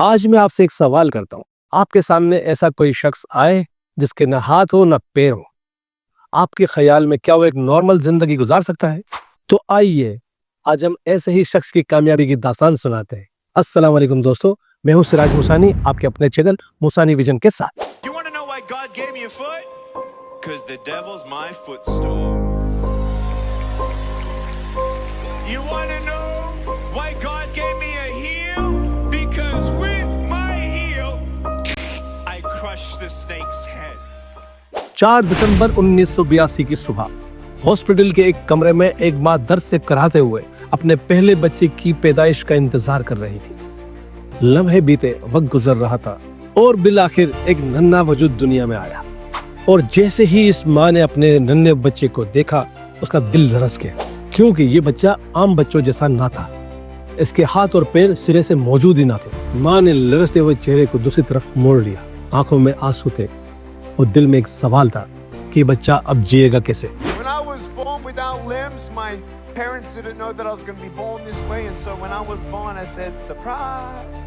आज मैं आपसे एक सवाल करता हूँ। आपके सामने ऐसा कोई शख्स आए जिसके न हाथ हो न पैर हो, आपके ख्याल में क्या वो एक नॉर्मल जिंदगी गुजार सकता है? तो आइए आज हम ऐसे ही शख्स की कामयाबी की दास्तान सुनाते हैं। अस्सलाम वालेकुम दोस्तों, मैं हूँ सिराज मुसानी, आपके अपने चैनल मुसानी विजन के साथ। You want to know why God gave me a foot? 'Cause the devil's my footstool. You want to know why God gave me a heel? Because with my heel, I crushed the snake's head. 4 दिसंबर 1982 की सुबह hospital के एक कमरे में एक माँ दर्द से कराहते हुए अपने पहले बच्चे की पैदाइश का इंतजार कर रही थी। लम्हे बीते, वक्त गुजर रहा था और बिलाखिर एक नन्हा वजूद दुनिया में आया। और जैसे ही इस माँ ने अपने नन्हे बच्चे को देखा, उसका दिल धड़क गया, क्योंकि ये बच्चा आम बच्चों जैसा ना था। इसके हाथ और पैर सिरे से मौजूद ही ना थे। माँ ने लरसते हुए चेहरे को दूसरी तरफ मोड़ लिया। आंखों में आंसू थे और दिल में एक सवाल था कि बच्चा अब जिएगा कैसे। When I was born without limbs, my parents didn't know that I was going to be born this way, and so when I was born, I said, "Surprise!"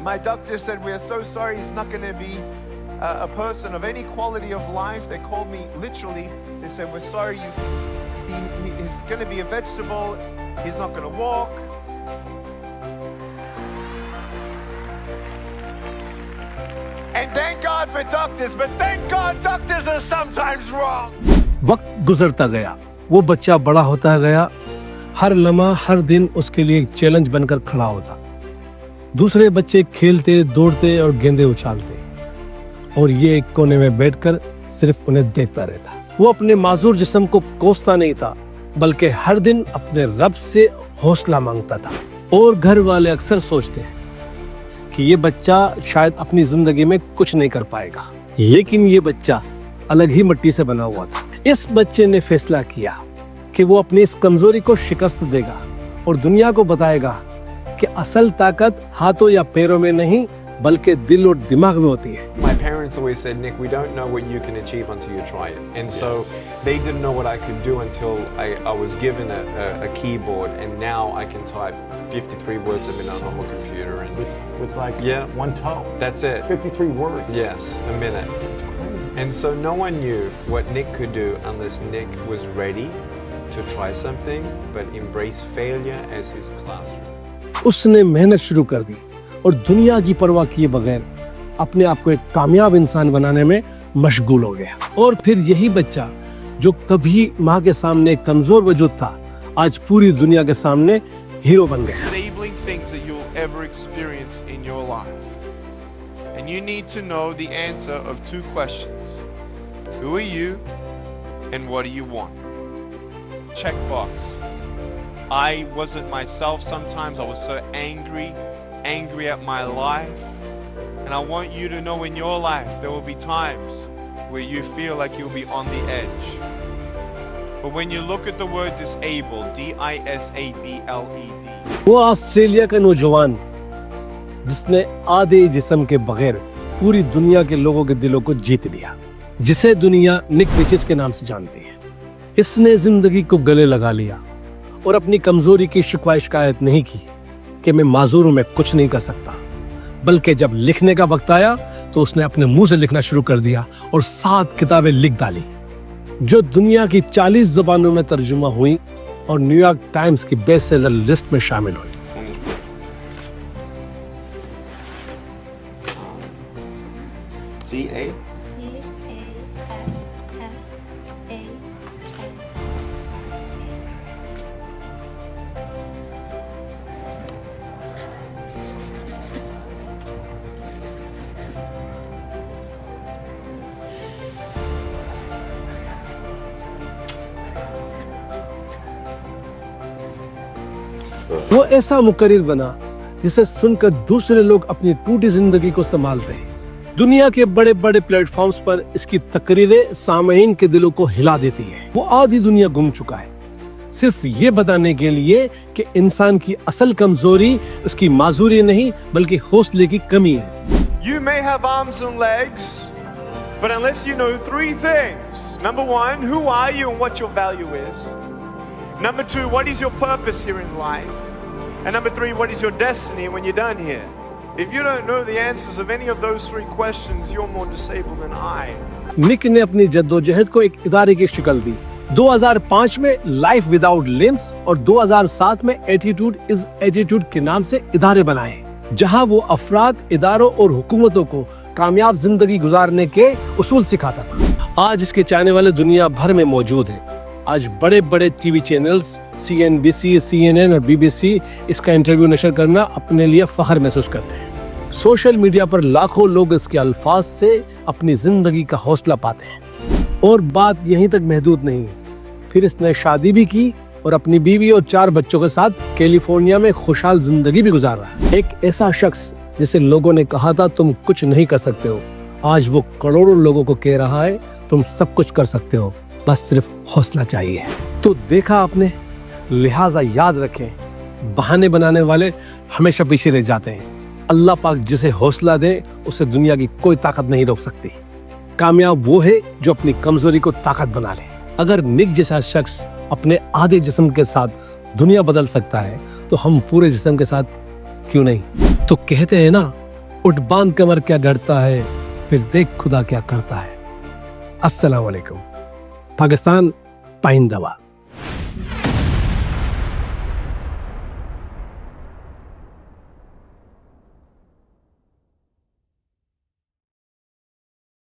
My doctor said, "We are so sorry. He's not going to be a person of any quality of life." They called me literally. They said, "We're sorry. He's going to be a vegetable. He's not going to walk." And thank God for doctors, but thank God doctors are sometimes wrong. वक्त गुजरता गया, वो बच्चा बड़ा होता गया। हर लम्हा, हर दिन उसके लिए एक चैलेंज बनकर खड़ा होता। दूसरे बच्चे खेलते, दौड़ते और गेंदे उछालते, और ये एक कोने में बैठकर सिर्फ उन्हें देखता रहता। वो अपने माजूर जिस्म को कोसता नहीं था, बल्कि हर दिन अपने रब से हौसला मांगता था। और घर वाले अक्सर सोचते हैं कि ये बच्चा शायद अपनी जिंदगी में कुछ नहीं कर पाएगा, लेकिन ये बच्चा अलग ही मिट्टी से बना हुआ था। इस बच्चे ने फैसला किया कि वो अपनी इस कमजोरी को शिकस्त देगा और दुनिया को बताएगा कि असल ताकत हाथों या पैरों में नहीं, बल्कि दिल और दिमाग में होती है। My parents always said, "Nick, we don't know what you can achieve until you try it." And so they didn't know what I could do until I was given a keyboard, and now I can type 53 words a minute on a computer. And with like one toe. That's it. 53 words. Yes, a minute. It's crazy. And so no one knew what Nick could do unless Nick was ready to try something, but embrace failure as his classroom. उसने मेहनत शुरू कर दी और दुनिया की परवाह किए बगैर अपने आप को एक कामयाब इंसान बनाने में मशगूल हो गया। और फिर यही बच्चा जो कभी माँ के सामने एक कमजोर वजूद था, आज पूरी दुनिया के सामने हीरो बन गया। Disabling things that you'll ever experience in your life. And you need to know the answer of 2 questions. Who are you and what do you want? Checkbox. I wasn't myself sometimes. I was so angry at my life. And I want you to know in your life there will be times where you feel like you'll be on the edge. But when you look at the word disabled, D-I-S-A-B-L-E-D. वो Australia का नौजवान जिसने आधे जिस्म के बगैर पूरी दुनिया के लोगों के दिलों को जीत लिया, जिसे दुनिया निक विचिस के नाम से जानती है। इसने जिंदगी को गले लगा लिया और अपनी कमजोरी की शिकवा शिकायत नहीं की कि मैं माजूर हूं, मैं कुछ नहीं कर सकता, बल्कि जब लिखने का वक्त आया तो उसने अपने मुंह से लिखना शुरू कर दिया और 7 किताबें लिख डाली, जो दुनिया की 40 ज़बानों में तर्जुमा हुई और न्यूयॉर्क टाइम्स की बेस्ट सेलर लिस्ट में शामिल हुई। C-A? वो ऐसा मुकर्रिर बना जिसे सुनकर दूसरे लोग अपनी टूटी जिंदगी को संभालते हैं। दुनिया के बड़े बड़े प्लेटफॉर्म्स पर इसकी तकरीरें सामईन के दिलों को हिला देती है। वो आधी दुनिया घूम चुका है, सिर्फ ये बताने के लिए कि इंसान की असल कमजोरी उसकी माजूरी नहीं, बल्कि हौसले की कमी है। You may have arms and legs, but unless you know 3 things. Number 1, who are you and what your value is? Number 2, what is your purpose here in life? And number 3, what is your destiny when you're done here? If you don't know the answers of any of those 3 questions, you're more disabled than I. निक ने अपनी जद्दोजहद को एक इदारे की शक्ल दी। 2005 में life without limbs और 2007 में एटीट्यूड इज एटीट्यूड के नाम से इदारे बनाए, जहां वो अफराद, इदारों और हुकूमतों को कामयाब जिंदगी गुजारने के उसूल सिखाता था। आज इसके चाहने वाले दुनिया भर में मौजूद हैं। आज बड़े बड़े टीवी चैनल्स CNBC, CNN और BBC इसका इंटरव्यू नशर करना अपने लिए फख्र महसूस करते हैं। सोशल मीडिया पर लाखों लोग इसके अल्फाज से अपनी जिंदगी का हौसला पाते हैं। और बात यहीं तक महदूद नहीं है, फिर इसने शादी भी की और अपनी बीवी और 4 बच्चों के साथ कैलिफोर्निया में खुशहाल जिंदगी भी गुजार रहा है। एक ऐसा शख्स जिसे लोगों ने कहा था तुम कुछ नहीं कर सकते हो, आज वो करोड़ों लोगों को कह रहा है तुम सब कुछ कर सकते हो, बस सिर्फ हौसला चाहिए। तो देखा आपने, लिहाजा याद रखें, बहाने बनाने वाले हमेशा पीछे रह जाते हैं। अल्लाह पाक जिसे हौसला दे उसे दुनिया की कोई ताकत नहीं रोक सकती। कामयाब वो है जो अपनी कमजोरी को ताकत बना ले। अगर निक जैसा शख्स अपने आधे जिस्म के साथ दुनिया बदल सकता है तो हम पूरे जिस्म के साथ क्यों नहीं। तो कहते हैं ना, उठ बांध कमर क्या डरता है, फिर देख खुदा क्या करता है। अस्सलाम वालेकुम। पाकिस्तान पाइंदवा।